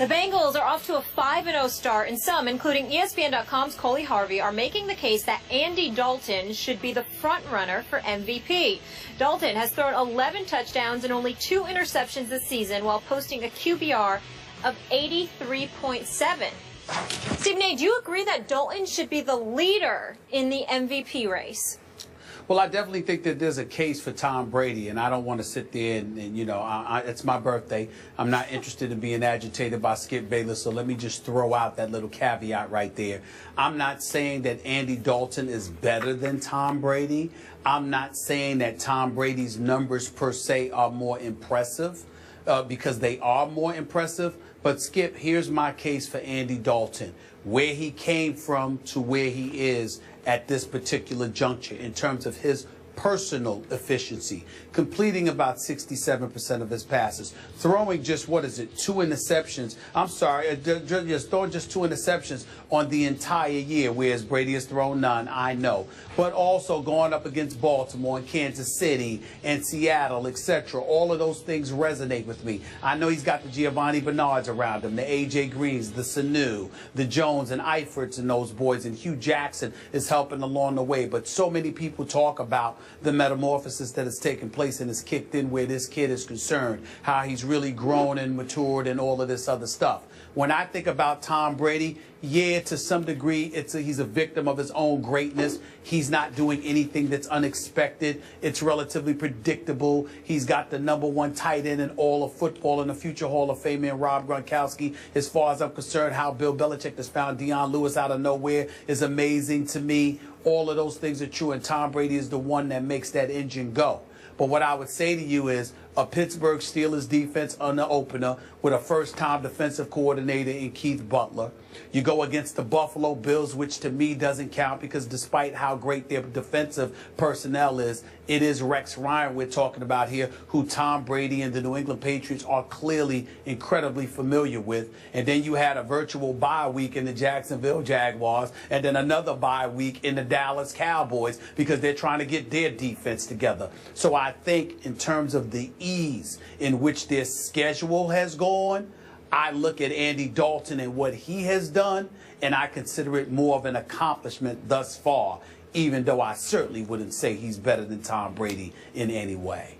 The Bengals are off to a 5-0 start, and some, including ESPN.com's Coley Harvey, are making the case that Andy Dalton should be the front runner for MVP. Dalton has thrown 11 touchdowns and only 2 interceptions this season while posting a QBR of 83.7. Stephen A., do you agree that Dalton should be the leader in the MVP race? Well, I definitely think that there's a case for Tom Brady, and I don't want to sit there and you know, it's my birthday. I'm not interested in being agitated by Skip Bayless, so let me just throw out that little caveat right there. I'm not saying that Andy Dalton is better than Tom Brady. I'm not saying that Tom Brady's numbers per se are more impressive, because they are more impressive. But, Skip, here's my case for Andy Dalton, where he came from to where he is at this particular juncture in terms of his personal efficiency, completing about 67% of his passes, throwing just, 2 interceptions. I'm sorry, just throwing just 2 interceptions on the entire year, whereas Brady has thrown none, I know. But also going up against Baltimore and Kansas City and Seattle, etc. All of those things resonate with me. I know he's got the Giovanni Bernards around him, the A.J. Greens, the Sanu, the Jones and Eiferts and those boys, and Hugh Jackson is helping along the way. But so many people talk about the metamorphosis that has taken place and has kicked in where this kid is concerned, how he's really grown and matured and all of this other stuff. When I think about Tom Brady, yeah, to some degree, he's a victim of his own greatness. He's not doing anything that's unexpected. It's relatively predictable. He's got the #1 tight end in all of football and a future Hall of Famer in Rob Gronkowski. As far as I'm concerned, how Bill Belichick has found Deion Lewis out of nowhere is amazing to me. All of those things are true, and Tom Brady is the one that makes that engine go. But what I would say to you is a Pittsburgh Steelers defense on the opener with a first-time defensive coordinator in Keith Butler. You go against the Buffalo Bills, which to me doesn't count because despite how great their defensive personnel is, it is Rex Ryan we're talking about here, who Tom Brady and the New England Patriots are clearly incredibly familiar with. And then you had a virtual bye week in the Jacksonville Jaguars and then another bye week in the Dallas Cowboys because they're trying to get their defense together. So I think in terms of the ease in which their schedule has gone, I look at Andy Dalton and what he has done, and I consider it more of an accomplishment thus far, even though I certainly wouldn't say he's better than Tom Brady in any way.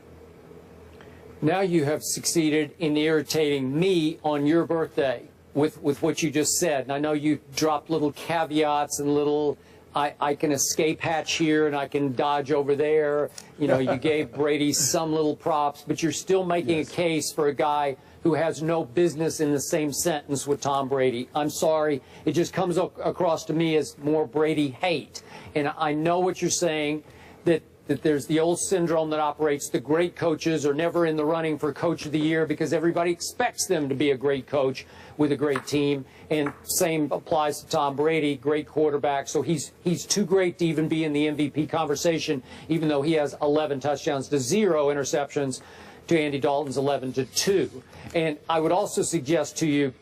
Now you have succeeded in irritating me on your birthday with what you just said. And I know you dropped little caveats and little I can escape hatch here and I can dodge over there. You know, you gave Brady some little props, but you're still making a case for a guy who has no business in the same sentence with Tom Brady. I'm sorry. It just comes across to me as more Brady hate. And I know what you're saying, that there's the old syndrome that operates. The great coaches are never in the running for Coach of the Year because everybody expects them to be a great coach with a great team. And same applies to Tom Brady, great quarterback. So he's too great to even be in the MVP conversation, even though he has 11 touchdowns to 0 interceptions to Andy Dalton's 11 to 2. And I would also suggest to you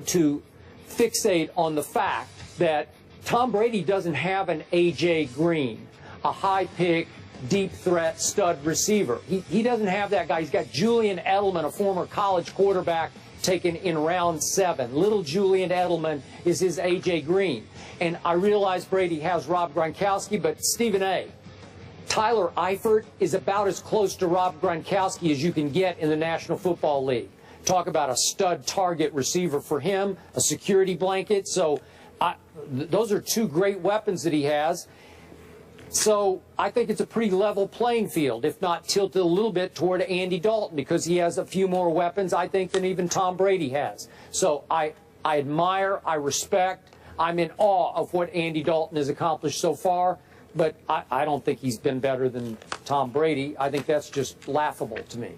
to fixate on the fact that Tom Brady doesn't have an A.J. Green, a high-pick, deep threat stud receiver. He doesn't have that guy. He's got Julian Edelman, a former college quarterback, taken in round 7. Little Julian Edelman is his A.J. Green. And I realize Brady has Rob Gronkowski, but Stephen A., Tyler Eifert is about as close to Rob Gronkowski as you can get in the National Football League. Talk about a stud target receiver for him, a security blanket. So those are 2 great weapons that he has. So I think it's a pretty level playing field, if not tilted a little bit toward Andy Dalton, because he has a few more weapons, I think, than even Tom Brady has. So I admire, I respect, I'm in awe of what Andy Dalton has accomplished so far. But I don't think he's been better than Tom Brady. I think that's just laughable to me.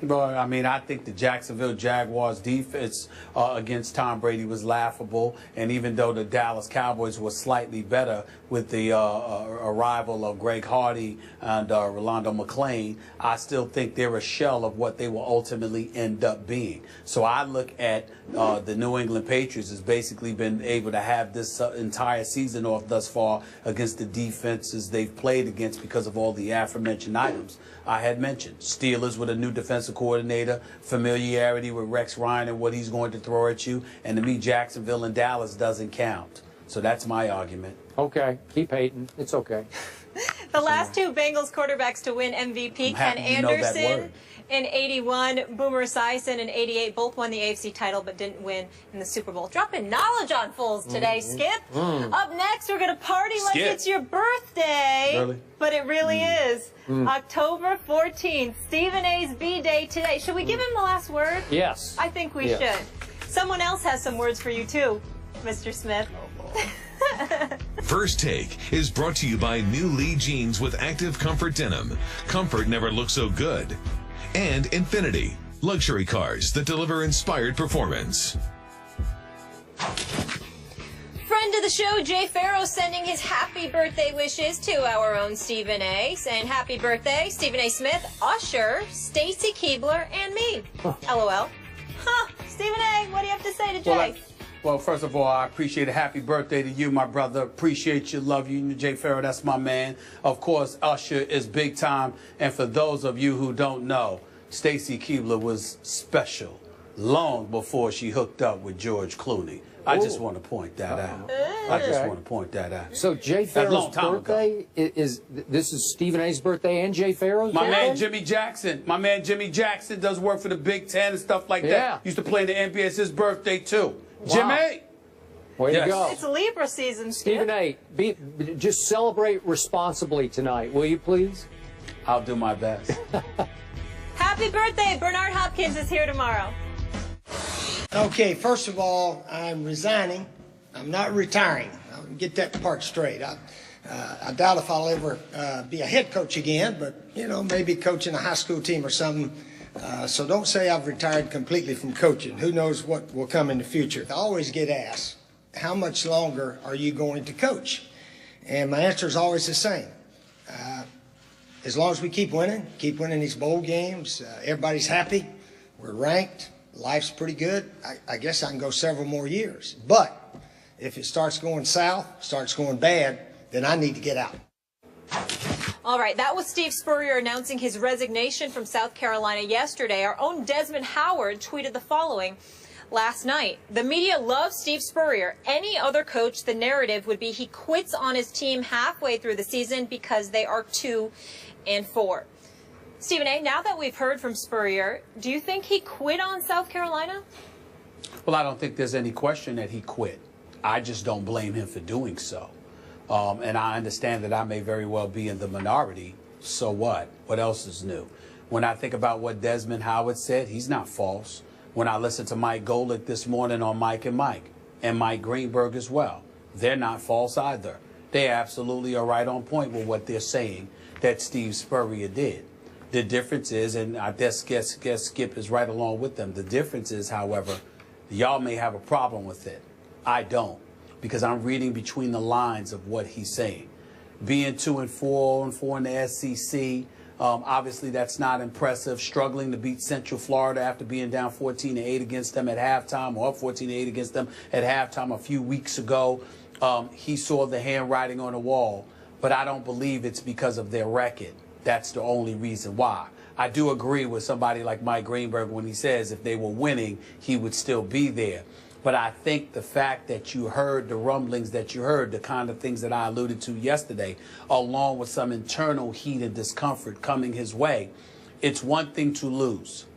Well, I mean, I think the Jacksonville Jaguars defense against Tom Brady was laughable. And even though the Dallas Cowboys were slightly better with the arrival of Greg Hardy and Rolando McClain, I still think they're a shell of what they will ultimately end up being. So I look at the New England Patriots as basically been able to have this entire season off thus far against the defenses they've played against because of all the aforementioned items I had mentioned. Steelers with a new defensive defensive coordinator, familiarity with Rex Ryan and what he's going to throw at you. And to me, Jacksonville and Dallas doesn't count. So that's my argument. Okay, keep hating. It's okay. The last two Bengals quarterbacks to win MVP, Ken Anderson in 81, Boomer Esiason in 88, both won the AFC title but didn't win in the Super Bowl. Dropping knowledge on Foles today, Skip. Up next, we're going to party like it's your birthday. Really? But it really is. October 14th, Stephen A's B-Day today. Should we give him the last word? Yes. I think we should. Someone else has some words for you, too, Mr. Smith. First Take is brought to you by New Lee Jeans with Active Comfort Denim. Comfort never looks so good. And Infinity, luxury cars that deliver inspired performance. Friend of the show, Jay Farrow, sending his happy birthday wishes to our own Stephen A. Saying happy birthday, Stephen A. Smith, Usher, Stacy Keebler, and me. LOL. Huh, Stephen A., what do you have to say to Jay? Well, first of all, I appreciate a happy birthday to you, my brother. Appreciate you, love you. Jay Farrow, that's my man. Of course, Usher is big time. And for those of you who don't know, Stacy Keebler was special long before she hooked up with George Clooney. I just want to point that out. I just want to point that out. So Jay Farrow's birthday is this is Stephen A's birthday and Jay Farrow's My birthday? man Jimmy Jackson. My man Jimmy Jackson does work for the Big Ten and stuff like that. Used to play in the NBA. It's his birthday too. Wow. Jimmy. Way to go. It's Libra season, Stephen A., just celebrate responsibly tonight, will you please? I'll do my best. Happy birthday. Bernard Hopkins is here tomorrow. Okay, first of all, I'm resigning. I'm not retiring. I'll get that part straight. I doubt if I'll ever be a head coach again, but, you know, maybe coaching a high school team or something. So don't say I've retired completely from coaching. Who knows what will come in the future. I always get asked, how much longer are you going to coach? And my answer is always the same. As long as we keep winning these bowl games, everybody's happy, we're ranked, life's pretty good, I guess I can go several more years. But if it starts going south, starts going bad, then I need to get out. All right, that was Steve Spurrier announcing his resignation from South Carolina yesterday. Our own Desmond Howard tweeted the following last night. The media loves Steve Spurrier. Any other coach, the narrative would be he quits on his team halfway through the season because they are 2-4. Stephen A., now that we've heard from Spurrier, do you think he quit on South Carolina? Well, I don't think there's any question that he quit. I just don't blame him for doing so. And I understand that I may very well be in the minority. So what? What else is new? When I think about what Desmond Howard said, he's not false. When I listened to Mike Golick this morning on Mike and Mike, and Mike Greenberg as well, they're not false either. They absolutely are right on point with what they're saying that Steve Spurrier did. The difference is, and I guess Skip is right along with them, the difference is, however, y'all may have a problem with it. I don't, because I'm reading between the lines of what he's saying. Being 2-4, 0-4 in the SEC, obviously that's not impressive. Struggling to beat Central Florida after being down 14-8 against them at halftime, or up 14-8 against them at halftime a few weeks ago. He saw the handwriting on the wall, but I don't believe it's because of their record. That's the only reason why. I do agree with somebody like Mike Greenberg when he says if they were winning, he would still be there. But I think the fact that you heard the rumblings that you heard, the kind of things that I alluded to yesterday, along with some internal heat and discomfort coming his way, it's one thing to lose.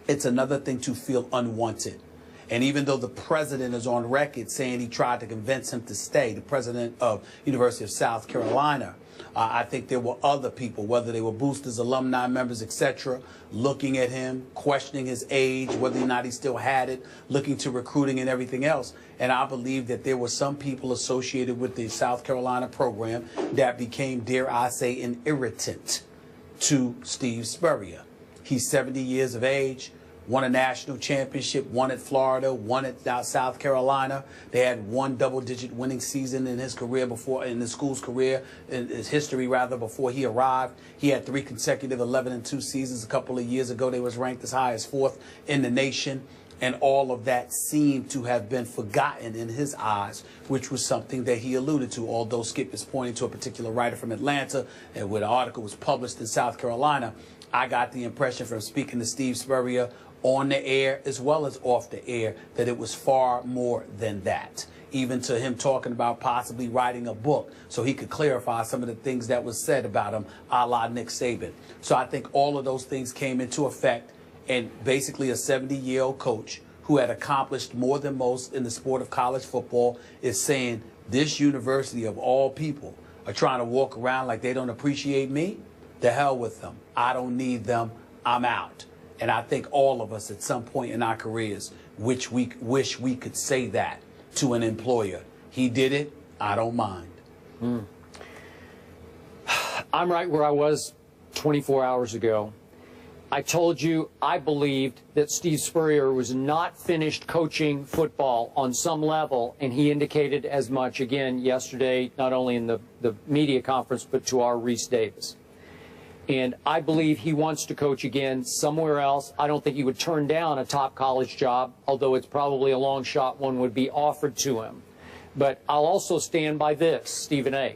It's another thing to feel unwanted. And even though the president is on record saying he tried to convince him to stay, the president of University of South Carolina, I think there were other people, whether they were boosters, alumni members, etc., looking at him, questioning his age, whether or not he still had it, looking to recruiting and everything else. And I believe that there were some people associated with the South Carolina program that became, dare I say, an irritant to Steve Spurrier. He's 70 years of age. Won a national championship, won at Florida, won at South Carolina. They had one double-digit winning season in his career before, in the school's career, in his history rather, before he arrived. He had 3 consecutive 11-2 seasons. A couple of years ago, they was ranked as high as 4th in the nation. And all of that seemed to have been forgotten in his eyes, which was something that he alluded to, although Skip is pointing to a particular writer from Atlanta, and where the article was published in South Carolina. I got the impression from speaking to Steve Spurrier on the air as well as off the air that it was far more than that. Even to him talking about possibly writing a book so he could clarify some of the things that was said about him, a la Nick Saban. So I think all of those things came into effect, and basically a 70-year-old coach who had accomplished more than most in the sport of college football is saying this university of all people are trying to walk around like they don't appreciate me. The hell with them. I don't need them. I'm out. And I think all of us at some point in our careers wish we could say that to an employer. He did it. I don't mind. I'm right where I was 24 hours ago. I told you I believed that Steve Spurrier was not finished coaching football on some level, and he indicated as much again yesterday, not only in the media conference, but to our Reese Davis. And I believe he wants to coach again somewhere else. I don't think he would turn down a top college job, although it's probably a long shot one would be offered to him. But I'll also stand by this, Stephen A.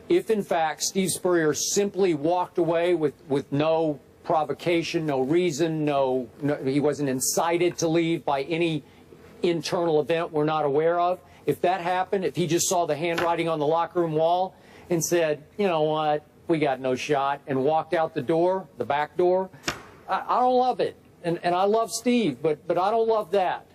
If, in fact, Steve Spurrier simply walked away with no provocation, no reason, no, he wasn't incited to leave by any internal event we're not aware of, if that happened, if he just saw the handwriting on the locker room wall and said, you know what, we got no shot, and walked out the door, the back door, I don't love it. And I love Steve, but I don't love that.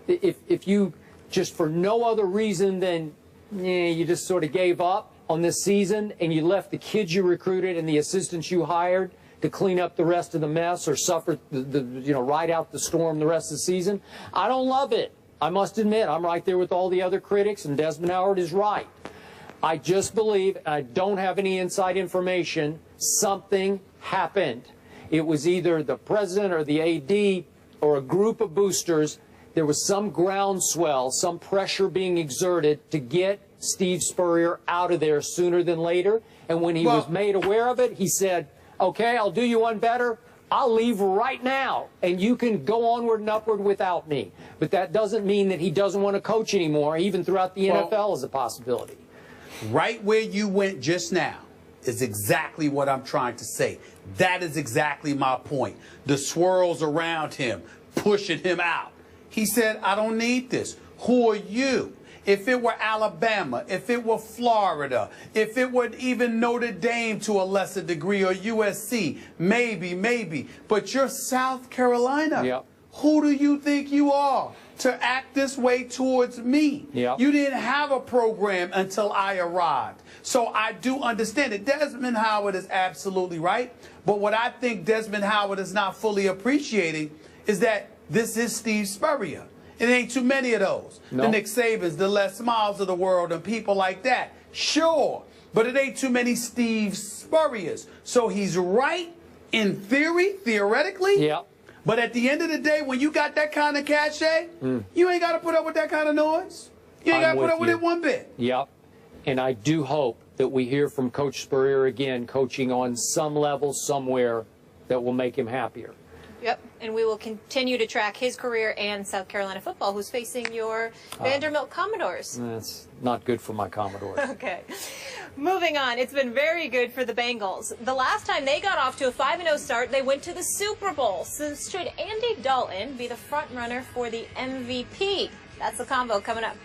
If you just for no other reason than you just sort of gave up on this season and you left the kids you recruited and the assistants you hired to clean up the rest of the mess or suffer ride out the storm the rest of the season, I don't love it. I must admit, I'm right there with all the other critics, and Desmond Howard is right. I just believe, and I don't have any inside information, something happened. It was either the president or the AD or a group of boosters. There was some groundswell, some pressure being exerted to get Steve Spurrier out of there sooner than later. And when he was made aware of it, he said, okay, I'll do you one better. I'll leave right now, and you can go onward and upward without me. But that doesn't mean that he doesn't want to coach anymore, even throughout the NFL is a possibility. Right where you went just now is exactly what I'm trying to say. That is exactly my point. The swirls around him, pushing him out. He said, I don't need this. Who are you? If it were Alabama, if it were Florida, if it were even Notre Dame to a lesser degree, or USC, maybe. But you're South Carolina. Yep. Who do you think you are to act this way towards me? Yep. You didn't have a program until I arrived. So I do understand it. Desmond Howard is absolutely right. But what I think Desmond Howard is not fully appreciating is that this is Steve Spurrier. It ain't too many of those. No. The Nick Sabans, the Les Miles of the world, and people like that. Sure. But it ain't too many Steve Spurriers. So he's right in theory, theoretically. Yep. But at the end of the day, when you got that kind of cachet, you ain't got to put up with that kind of noise. You ain't got to put up with it one bit. Yep. And I do hope that we hear from Coach Spurrier again, coaching on some level somewhere that will make him happier. Yep, and we will continue to track his career and South Carolina football, who's facing your Vanderbilt Commodores. That's not good for my Commodores. Okay. Moving on, it's been very good for the Bengals. The last time they got off to a 5-0 start, they went to the Super Bowl. So should Andy Dalton be the front runner for the MVP? That's the combo coming up.